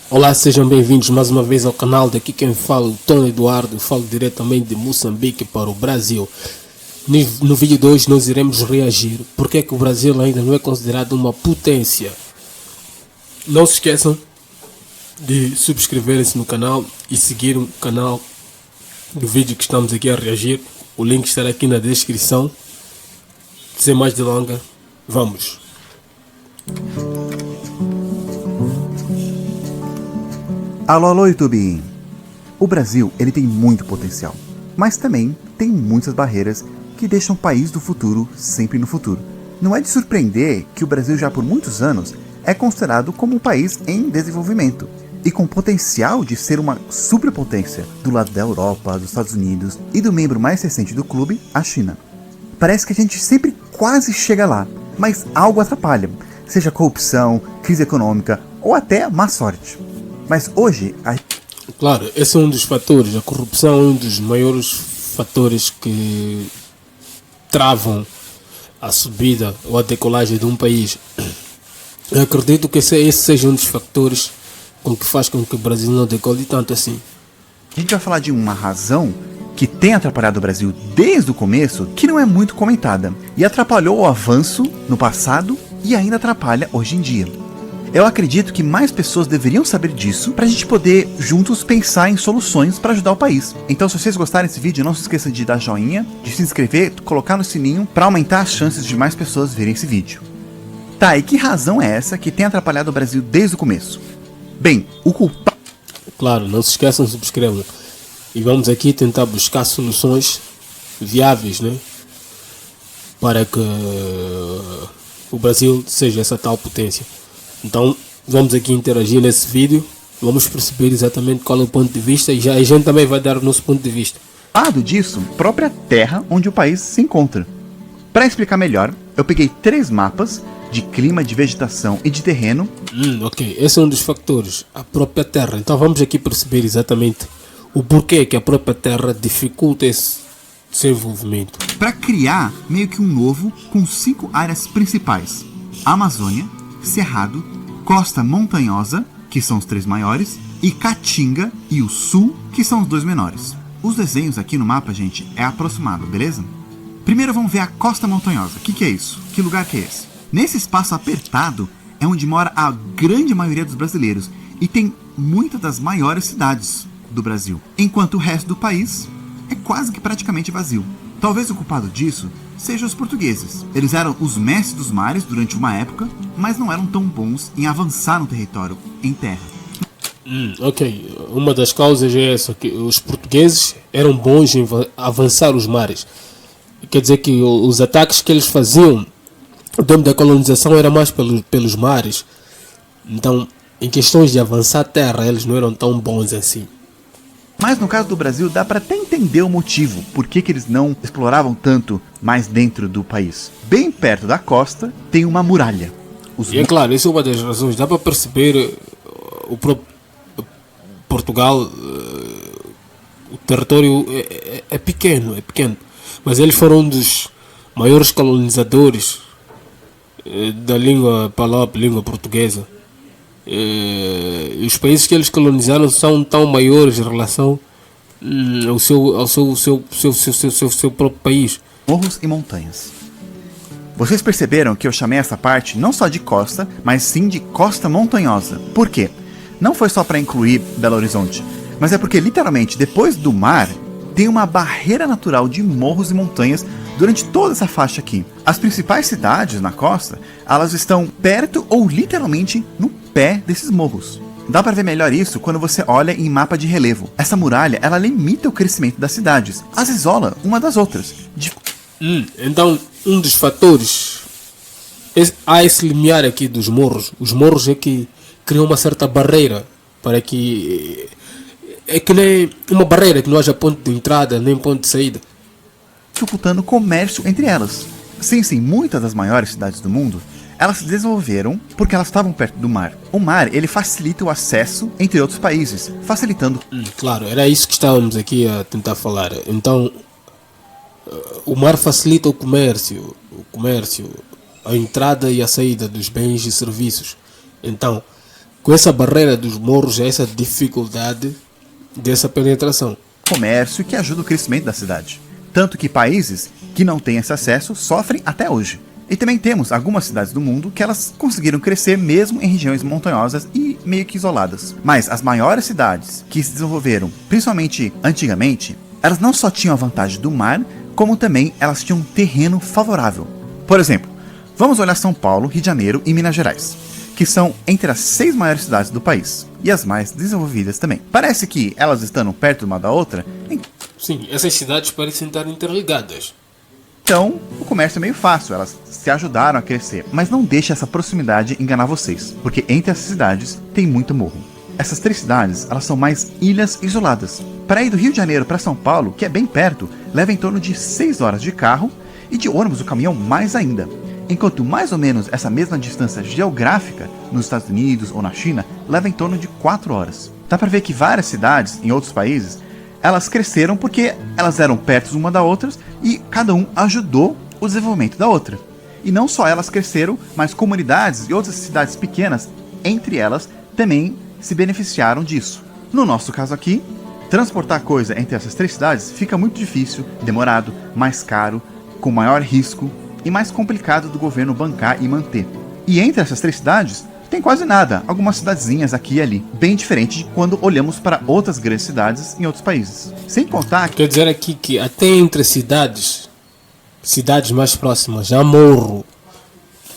Olá, sejam bem-vindos mais uma vez ao canal. Daqui quem fala, o Tony Eduardo, falo diretamente de Moçambique para o Brasil. No vídeo de hoje nós iremos reagir porque é que o Brasil ainda não é considerado uma potência. Não se esqueçam de subscreverem-se no canal e seguir o canal do vídeo que estamos aqui a reagir. O link estará aqui na descrição. Sem mais delongas, vamos! Alô, YouTube! O Brasil, ele tem muito potencial, mas também tem muitas barreiras que deixam o país do futuro sempre no futuro. Não é de surpreender que o Brasil já por muitos anos é considerado como um país em desenvolvimento e com potencial de ser uma superpotência do lado da Europa, dos Estados Unidos e do membro mais recente do clube, a China. Parece que a gente sempre quase chega lá, mas algo atrapalha, seja corrupção, crise econômica ou até má sorte. Mas hoje... Claro, esse é um dos fatores. A corrupção é um dos maiores fatores que travam a subida ou a decolagem de um país. Eu acredito que esse seja um dos fatores com que faz com que o Brasil não decole tanto assim. A gente vai falar de uma razão que tem atrapalhado o Brasil desde o começo, que não é muito comentada, e atrapalhou o avanço no passado e ainda atrapalha hoje em dia. Eu acredito que mais pessoas deveriam saber disso para a gente poder juntos pensar em soluções para ajudar o país. Então, se vocês gostarem desse vídeo, não se esqueça de dar joinha, de se inscrever, colocar no sininho para aumentar as chances de mais pessoas verem esse vídeo. Tá, e que razão é essa que tem atrapalhado o Brasil desde o começo? Bem, o culpado... Claro, não se esqueçam de subscrever. E vamos aqui tentar buscar soluções viáveis, né? Para que o Brasil seja essa tal potência. Então vamos aqui interagir nesse vídeo, vamos perceber exatamente qual é o ponto de vista e já a gente também vai dar o nosso ponto de vista. Lado disso, própria terra onde o país se encontra. Para explicar melhor, eu peguei 3 mapas de clima, de vegetação e de terreno. Ok, esse é um dos fatores, a própria terra. Então vamos aqui perceber exatamente o porquê que a própria terra dificulta esse desenvolvimento. Para criar meio que um novo com 5 áreas principais: Amazônia, Cerrado, Costa Montanhosa, que são os 3 maiores, e Caatinga e o Sul, que são os 2 menores. Os desenhos aqui no mapa, gente, é aproximado, beleza? Primeiro vamos ver a Costa Montanhosa. O que é isso? Que lugar que é esse? Nesse espaço apertado é onde mora a grande maioria dos brasileiros e tem muitas das maiores cidades do Brasil, enquanto o resto do país é quase que praticamente vazio. Talvez o culpado disso sejam os portugueses. Eles eram os mestres dos mares durante uma época, mas não eram tão bons em avançar no território em terra. Ok, uma das causas é essa, que os portugueses eram bons em avançar os mares. Quer dizer que os ataques que eles faziam, o tempo da colonização era mais pelos mares. Então, em questões de avançar a terra, eles não eram tão bons assim. Mas no caso do Brasil, dá para até entender o motivo por que eles não exploravam tanto mais dentro do país. Bem perto da costa tem uma muralha. E é claro, isso é uma das razões. Dá para perceber o próprio Portugal, o território é pequeno, mas eles foram um dos maiores colonizadores da língua palop, língua portuguesa. E os países que eles colonizaram são tão maiores em relação ao seu próprio país. Morros e montanhas. Vocês perceberam que eu chamei essa parte não só de costa, mas sim de costa montanhosa. Por quê? Não foi só para incluir Belo Horizonte, mas é porque literalmente depois do mar tem uma barreira natural de morros e montanhas durante toda essa faixa aqui. As principais cidades na costa, elas estão perto ou literalmente no pé desses morros. Dá para ver melhor isso quando você olha em mapa de relevo. Essa muralha, ela limita o crescimento das cidades, as isola uma das outras. Então, um dos fatores há esse limiar aqui dos morros. Os morros é que criam uma certa barreira para que é que nem uma barreira que não haja ponto de entrada nem ponto de saída, dificultando o comércio entre elas. Sim, muitas das maiores cidades do mundo, elas se desenvolveram porque elas estavam perto do mar. O mar, ele facilita o acesso entre outros países, facilitando... Claro, era isso que estávamos aqui a tentar falar. Então, o mar facilita o comércio, a entrada e a saída dos bens e serviços. Então, com essa barreira dos morros, essa dificuldade dessa penetração. Comércio que ajuda o crescimento da cidade. Tanto que países que não têm esse acesso sofrem até hoje. E também temos algumas cidades do mundo que elas conseguiram crescer mesmo em regiões montanhosas e meio que isoladas. Mas as maiores cidades que se desenvolveram, principalmente antigamente, elas não só tinham a vantagem do mar, como também elas tinham um terreno favorável. Por exemplo, vamos olhar São Paulo, Rio de Janeiro e Minas Gerais, que são entre as 6 maiores cidades do país, e as mais desenvolvidas também. Parece que elas estando perto uma da outra, Sim, essas cidades parecem estar interligadas. então o comércio é meio fácil, elas se ajudaram a crescer. Mas não deixe essa proximidade enganar vocês, porque entre essas cidades tem muito morro. Essas 3 cidades, elas são mais ilhas isoladas. Para ir do Rio de Janeiro para São Paulo, que é bem perto, leva em torno de 6 horas de carro, e de ônibus o caminhão mais ainda. Enquanto mais ou menos essa mesma distância geográfica nos Estados Unidos ou na China leva em torno de 4 horas. Dá para ver que várias cidades em outros países, elas cresceram porque elas eram perto uma da outra e cada um ajudou o desenvolvimento da outra. E não só elas cresceram, mas comunidades e outras cidades pequenas, entre elas, também se beneficiaram disso. No nosso caso aqui, transportar coisa entre essas 3 cidades fica muito difícil, demorado, mais caro, com maior risco e mais complicado do governo bancar e manter. E entre essas 3 cidades, tem quase nada, algumas cidadezinhas aqui e ali, bem diferente de quando olhamos para outras grandes cidades em outros países. Sem contar que... Quer dizer aqui que até entre cidades mais próximas, há morro,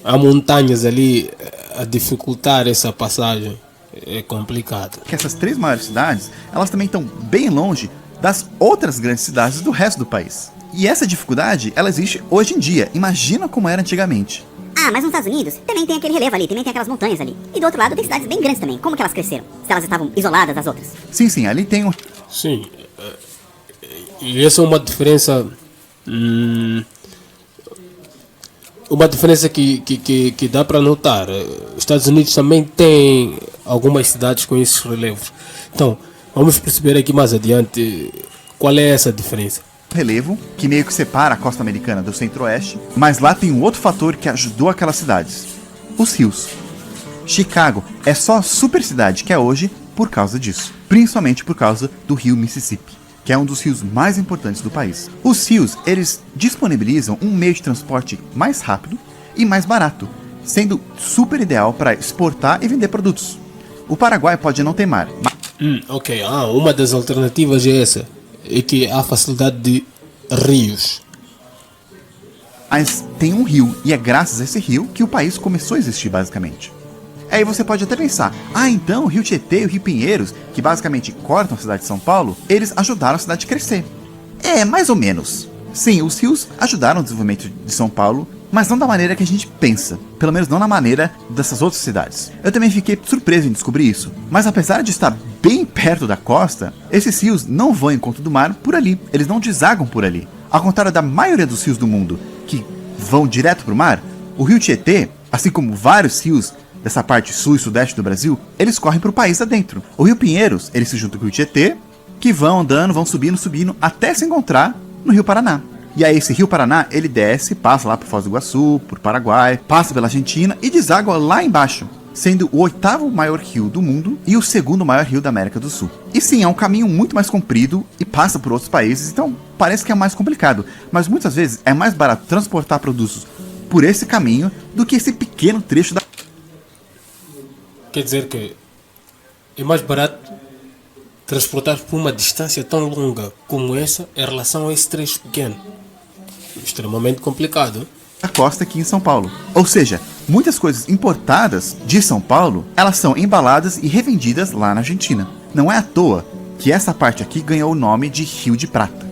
há montanhas ali, a dificultar essa passagem é complicado. que essas 3 maiores cidades, elas também estão bem longe das outras grandes cidades do resto do país. E essa dificuldade, ela existe hoje em dia. Imagina como era antigamente. Ah, mas nos Estados Unidos também tem aquele relevo ali, também tem aquelas montanhas ali. E do outro lado tem cidades bem grandes também. Como que elas cresceram? Se elas estavam isoladas das outras. Sim, ali tem um... Sim, e essa é uma diferença. Uma diferença que dá para notar. Os Estados Unidos também tem algumas cidades com esses relevos. Então, vamos perceber aqui mais adiante qual é essa diferença. relevo que meio que separa a costa americana do centro-oeste, mas lá tem um outro fator que ajudou aquelas cidades: os rios. Chicago é só a super cidade que é hoje por causa disso, principalmente por causa do rio Mississippi, que é um dos rios mais importantes do país. Os rios, eles disponibilizam um meio de transporte mais rápido e mais barato, sendo super ideal para exportar e vender produtos. O Paraguai pode não ter mar, Ok, uma das alternativas é essa, é que há facilidade de rios. mas tem um rio, e é graças a esse rio que o país começou a existir basicamente. Aí você pode até pensar, então o Rio Tietê e o Rio Pinheiros, que basicamente cortam a cidade de São Paulo, eles ajudaram a cidade a crescer. Mais ou menos. Sim, os rios ajudaram o desenvolvimento de São Paulo, mas não da maneira que a gente pensa, pelo menos não na maneira dessas outras cidades. Eu também fiquei surpreso em descobrir isso, mas apesar de estar bem perto da costa, esses rios não vão em encontro do mar por ali, eles não desagam por ali. Ao contrário da maioria dos rios do mundo, que vão direto para o mar, o Rio Tietê, assim como vários rios dessa parte sul e sudeste do Brasil, eles correm para o país adentro. O Rio Pinheiros, ele se junta com o Rio Tietê, que vão andando, vão subindo, até se encontrar no Rio Paraná. E aí esse Rio Paraná, ele desce, passa lá por Foz do Iguaçu, por Paraguai, passa pela Argentina e deságua lá embaixo, sendo o 8º maior rio do mundo e o 2º maior rio da América do Sul. E sim, é um caminho muito mais comprido e passa por outros países, então parece que é mais complicado, mas muitas vezes é mais barato transportar produtos por esse caminho do que esse pequeno trecho da... Quer dizer que é mais barato transportar por uma distância tão longa como essa em relação a esse trecho pequeno. Extremamente complicado. A costa aqui em São Paulo. Ou seja, muitas coisas importadas de São Paulo, elas são embaladas e revendidas lá na Argentina. Não é à toa que essa parte aqui ganhou o nome de Rio de Prata.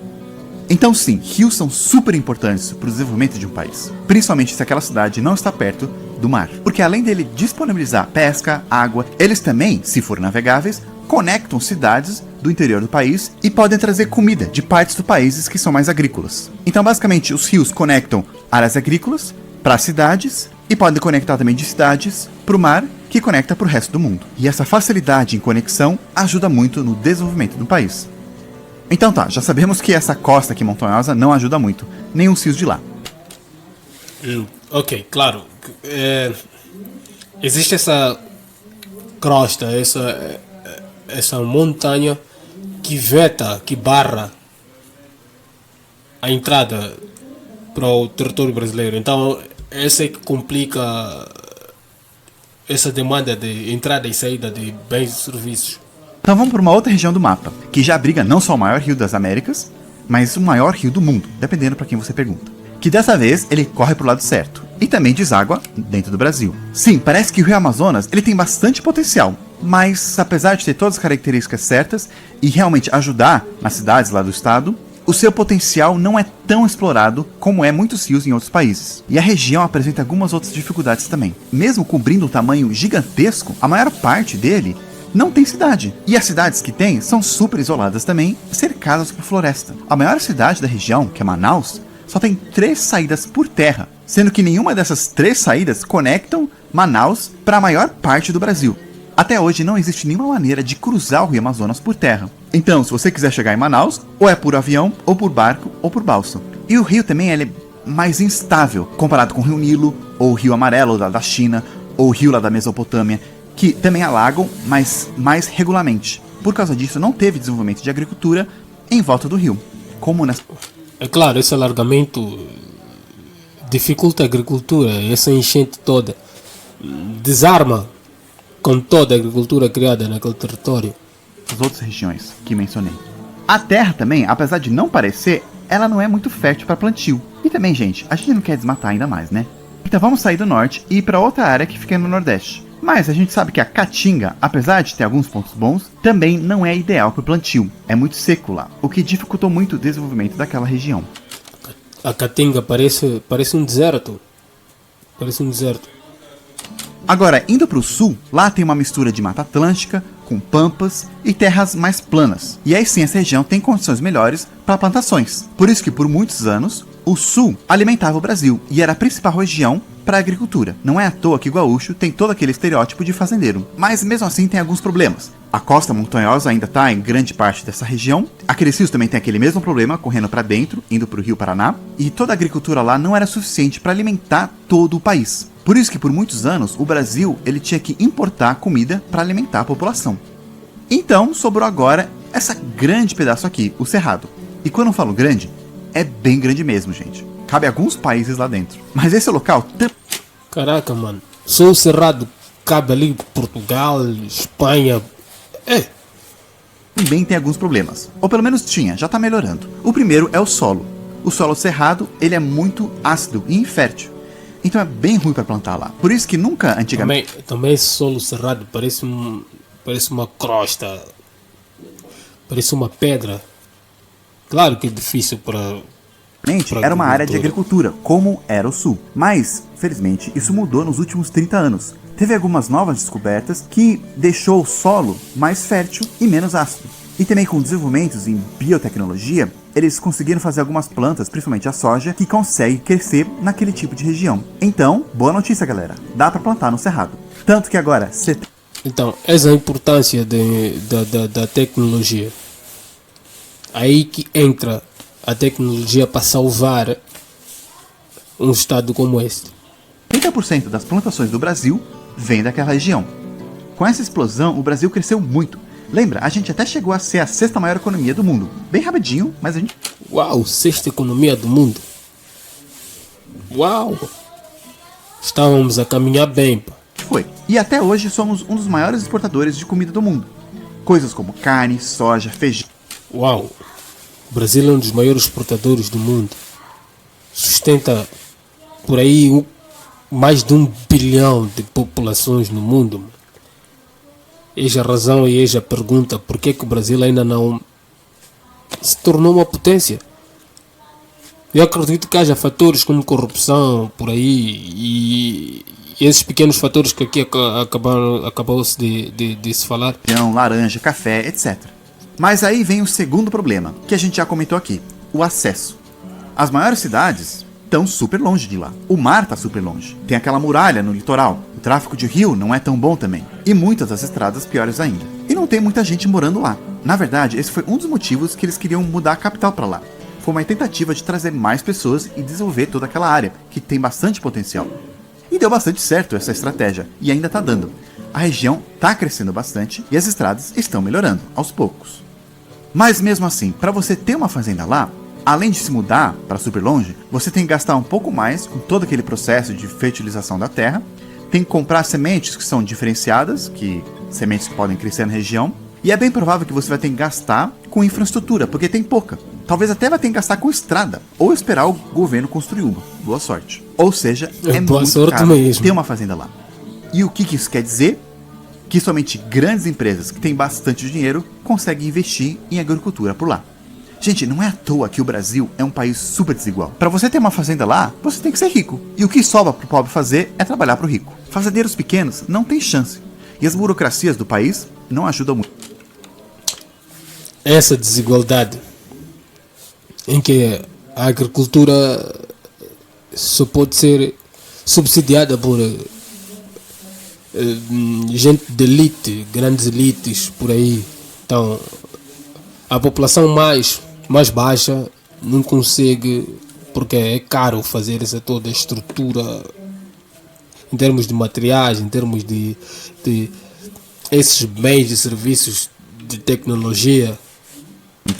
Então sim, rios são super importantes para o desenvolvimento de um país, principalmente se aquela cidade não está perto do mar. Porque além dele disponibilizar pesca, água, eles também, se forem navegáveis, conectam cidades do interior do país e podem trazer comida de partes do país que são mais agrícolas. Então basicamente os rios conectam áreas agrícolas para cidades e podem conectar também de cidades para o mar, que conecta para o resto do mundo. E essa facilidade em conexão ajuda muito no desenvolvimento do país. Então tá, já sabemos que essa costa aqui montanhosa não ajuda muito, nem os rios de lá. Ok, claro. Existe essa crosta, essa montanha que veta, que barra a entrada para o território brasileiro. Então, essa é que complica essa demanda de entrada e saída de bens e serviços. Então vamos para uma outra região do mapa, que já abriga não só o maior rio das Américas, mas o maior rio do mundo, dependendo para quem você pergunta. Que dessa vez ele corre para o lado certo, e também deságua dentro do Brasil. Sim, parece que o rio Amazonas ele tem bastante potencial, mas apesar de ter todas as características certas e realmente ajudar nas cidades lá do estado, o seu potencial não é tão explorado como é muitos rios em outros países. E a região apresenta algumas outras dificuldades também. Mesmo cobrindo um tamanho gigantesco, a maior parte dele não tem cidade. E as cidades que tem são super isoladas também, cercadas por floresta. A maior cidade da região, que é Manaus, só tem 3 saídas por terra, sendo que nenhuma dessas 3 saídas conectam Manaus para a maior parte do Brasil. Até hoje não existe nenhuma maneira de cruzar o rio Amazonas por terra. Então, se você quiser chegar em Manaus, ou é por avião, ou por barco, ou por balsa. E o rio também ele é mais instável, comparado com o rio Nilo, ou o rio Amarelo lá da China, ou o rio lá da Mesopotâmia, que também alagam, mas mais regularmente. Por causa disso, não teve desenvolvimento de agricultura em volta do rio. Como nas... É claro, esse alargamento dificulta a agricultura, essa enchente toda desarma com toda a agricultura criada naquele território. As outras regiões que mencionei. A terra também, apesar de não parecer, ela não é muito fértil para plantio. E também, gente, a gente não quer desmatar ainda mais, né? Então vamos sair do norte e ir para outra área que fica no nordeste. Mas a gente sabe que a Caatinga, apesar de ter alguns pontos bons, também não é ideal para o plantio. É muito seco lá, o que dificultou muito o desenvolvimento daquela região. A Caatinga parece um deserto. Parece um deserto. Agora, indo para o sul, lá tem uma mistura de Mata Atlântica, com pampas e terras mais planas. E aí sim, essa região tem condições melhores para plantações. Por isso que por muitos anos, o sul alimentava o Brasil e era a principal região para a agricultura. Não é à toa que o gaúcho tem todo aquele estereótipo de fazendeiro. Mas mesmo assim tem alguns problemas. A costa montanhosa ainda está em grande parte dessa região. Aqueles rios também tem aquele mesmo problema, correndo para dentro, indo para o rio Paraná. E toda a agricultura lá não era suficiente para alimentar todo o país. Por isso que por muitos anos o Brasil ele tinha que importar comida para alimentar a população. Então sobrou agora essa grande pedaço aqui, o Cerrado. E quando eu falo grande, é bem grande mesmo, gente. Cabe alguns países lá dentro. Mas esse local... Caraca, mano. Só o Cerrado cabe ali Portugal, Espanha... Também tem alguns problemas. Ou pelo menos tinha, já tá melhorando. O primeiro é o solo. O solo cerrado, ele é muito ácido e infértil. Então é bem ruim para plantar lá. Por isso que nunca antigamente... Também esse solo cerrado parece uma crosta. Parece uma pedra. Claro que é difícil para... Era uma área de agricultura, como era o sul. Mas, felizmente, isso mudou nos últimos 30 anos. Teve algumas novas descobertas que deixou o solo mais fértil e menos ácido. E também com desenvolvimentos em biotecnologia, eles conseguiram fazer algumas plantas, principalmente a soja, que consegue crescer naquele tipo de região. Então, boa notícia, galera. Dá para plantar no Cerrado. Tanto que agora... Então, essa é a importância da tecnologia. Aí que entra a tecnologia para salvar um estado como este. 30% das plantações do Brasil vem daquela região. Com essa explosão, o Brasil cresceu muito. Lembra, a gente até chegou a ser a 6ª maior economia do mundo. Bem rapidinho, mas a gente... Uau, 6ª economia do mundo. Uau! Estávamos a caminhar bem, pá. Foi. E até hoje somos um dos maiores exportadores de comida do mundo. Coisas como carne, soja, feijão... Uau! O Brasil é um dos maiores exportadores do mundo. Sustenta por aí mais de 1 bilhão de populações no mundo. Eis a razão e eis a pergunta: por que o Brasil ainda não se tornou uma potência? Eu acredito que haja fatores como corrupção por aí e esses pequenos fatores que aqui acabou-se de se falar. Laranja, café, etc. Mas aí vem o segundo problema, que a gente já comentou aqui: o acesso. As maiores cidades estão super longe de lá. O mar está super longe. Tem aquela muralha no litoral. O tráfego de rio não é tão bom também. E muitas das estradas piores ainda. E não tem muita gente morando lá. Na verdade, esse foi um dos motivos que eles queriam mudar a capital para lá. Foi uma tentativa de trazer mais pessoas e desenvolver toda aquela área, que tem bastante potencial. E deu bastante certo essa estratégia, e ainda está dando. a região está crescendo bastante e as estradas estão melhorando aos poucos. Mas mesmo assim, para você ter uma fazenda lá, além de se mudar para super longe, você tem que gastar um pouco mais com todo aquele processo de fertilização da terra, tem que comprar sementes que são diferenciadas, sementes que podem crescer na região, e é bem provável que você vai ter que gastar com infraestrutura, porque tem pouca. Talvez até vai ter que gastar com estrada, ou esperar o governo construir uma. Boa sorte. Ou seja, é muito caro ter uma fazenda lá. E o que isso quer dizer? Que somente grandes empresas que têm bastante dinheiro conseguem investir em agricultura por lá. Gente, não é à toa que o Brasil é um país super desigual. Para você ter uma fazenda lá, você tem que ser rico. E o que sobra para o pobre fazer é trabalhar para o rico. Fazendeiros pequenos não têm chance. E as burocracias do país não ajudam muito. Essa desigualdade em que a agricultura só pode ser subsidiada por gente de elite, grandes elites por aí. Então, a população mais baixa não consegue, porque é caro fazer essa toda estrutura em termos de materiais, em termos de esses bens e serviços de tecnologia.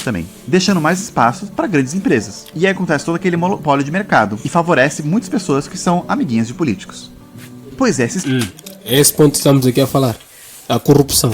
Também, deixando mais espaço para grandes empresas. E aí acontece todo aquele monopólio de mercado e favorece muitas pessoas que são amiguinhas de políticos. Pois é, esse ponto que estamos aqui a falar, a corrupção.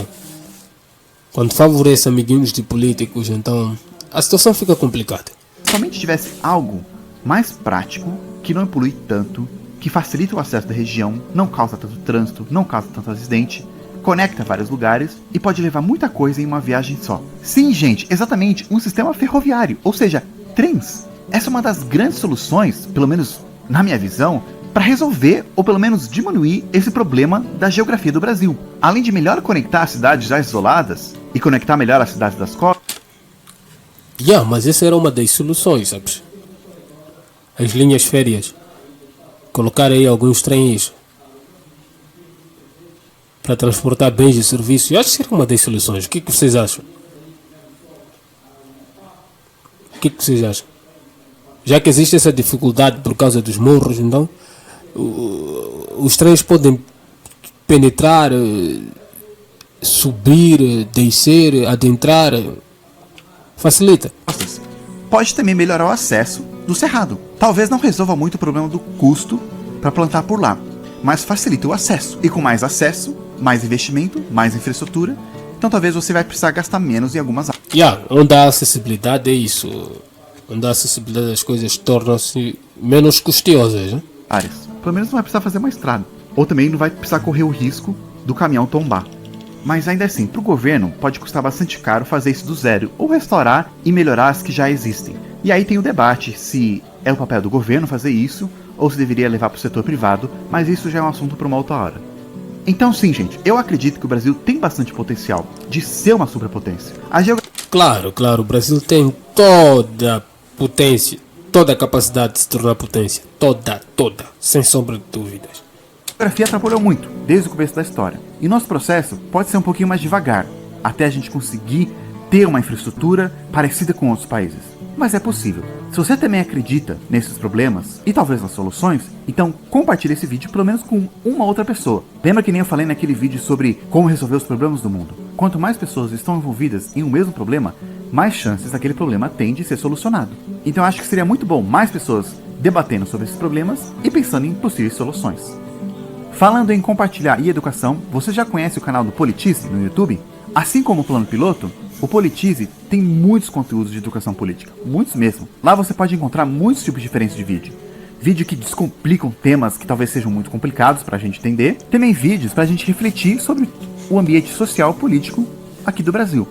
Quando favorece amiguinhos de políticos, então a situação fica complicada. Se somente tivesse algo mais prático, que não polui tanto, que facilita o acesso da região, não causa tanto trânsito, não causa tanto acidente, conecta vários lugares e pode levar muita coisa em uma viagem só. Sim, gente, exatamente, um sistema ferroviário, ou seja, trens. Essa é uma das grandes soluções, pelo menos na minha visão, para resolver ou pelo menos diminuir esse problema da geografia do Brasil. Além de melhor conectar as cidades já isoladas e conectar melhor as cidades das costas. Mas essa era uma das soluções, sabes? As linhas férreas. Colocar aí alguns trens para transportar bens e serviços. Eu acho que seria uma das soluções. O que vocês acham? O que vocês acham? Já que existe essa dificuldade por causa dos morros, então os trens podem penetrar, subir, descer, adentrar. Facilita. Pode também melhorar o acesso do cerrado. Talvez não resolva muito o problema do custo para plantar por lá, mas facilita o acesso. E com mais acesso, mais investimento, mais infraestrutura, então talvez você vai precisar gastar menos em algumas áreas. Onde há acessibilidade é isso. Onde há acessibilidade as coisas tornam-se menos custosas, né? Áreas. Pelo menos não vai precisar fazer uma estrada. Ou também não vai precisar correr o risco do caminhão tombar. Mas ainda assim, para o governo pode custar bastante caro fazer isso do zero, ou restaurar e melhorar as que já existem. E aí tem o debate se é o papel do governo fazer isso, ou se deveria levar para o setor privado, mas isso já é um assunto para uma outra hora. Então sim, gente, eu acredito que o Brasil tem bastante potencial de ser uma superpotência. Claro, o Brasil tem toda a potência, toda a capacidade de se tornar potência. Toda, sem sombra de dúvidas. A geografia atrapalhou muito, desde o começo da história. E nosso processo pode ser um pouquinho mais devagar, até a gente conseguir ter uma infraestrutura parecida com outros países. Mas é possível. Se você também acredita nesses problemas e talvez nas soluções, então compartilhe esse vídeo pelo menos com uma outra pessoa. Lembra que nem eu falei naquele vídeo sobre como resolver os problemas do mundo? Quanto mais pessoas estão envolvidas em um mesmo problema, mais chances daquele problema tem de ser solucionado. Então eu acho que seria muito bom mais pessoas debatendo sobre esses problemas e pensando em possíveis soluções. Falando em compartilhar e educação, você já conhece o canal do Politize no YouTube? Assim como o Plano Piloto, o Politize tem muitos conteúdos de educação política, muitos mesmo. Lá você pode encontrar muitos tipos diferentes de vídeo. Vídeo que descomplicam temas que talvez sejam muito complicados para a gente entender. Também vídeos para a gente refletir sobre o ambiente social político aqui do Brasil.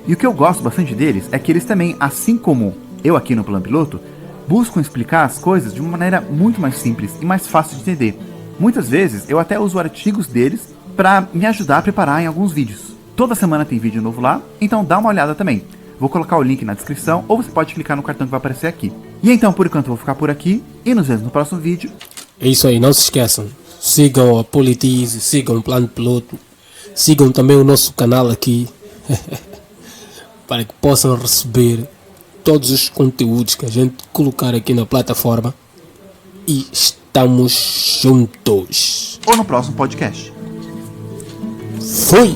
E o que eu gosto bastante deles é que eles também, assim como eu aqui no Plano Piloto, buscam explicar as coisas de uma maneira muito mais simples e mais fácil de entender. Muitas vezes eu até uso artigos deles para me ajudar a preparar em alguns vídeos. Toda semana tem vídeo novo lá, então dá uma olhada também. Vou colocar o link na descrição ou você pode clicar no cartão que vai aparecer aqui. E então, por enquanto, eu vou ficar por aqui e nos vemos no próximo vídeo. É isso aí, não se esqueçam. Sigam a Politize, sigam o Plano Piloto, sigam também o nosso canal aqui, para que possam receber todos os conteúdos que a gente colocar aqui na plataforma. E estamos juntos. Ou no próximo podcast. Fui!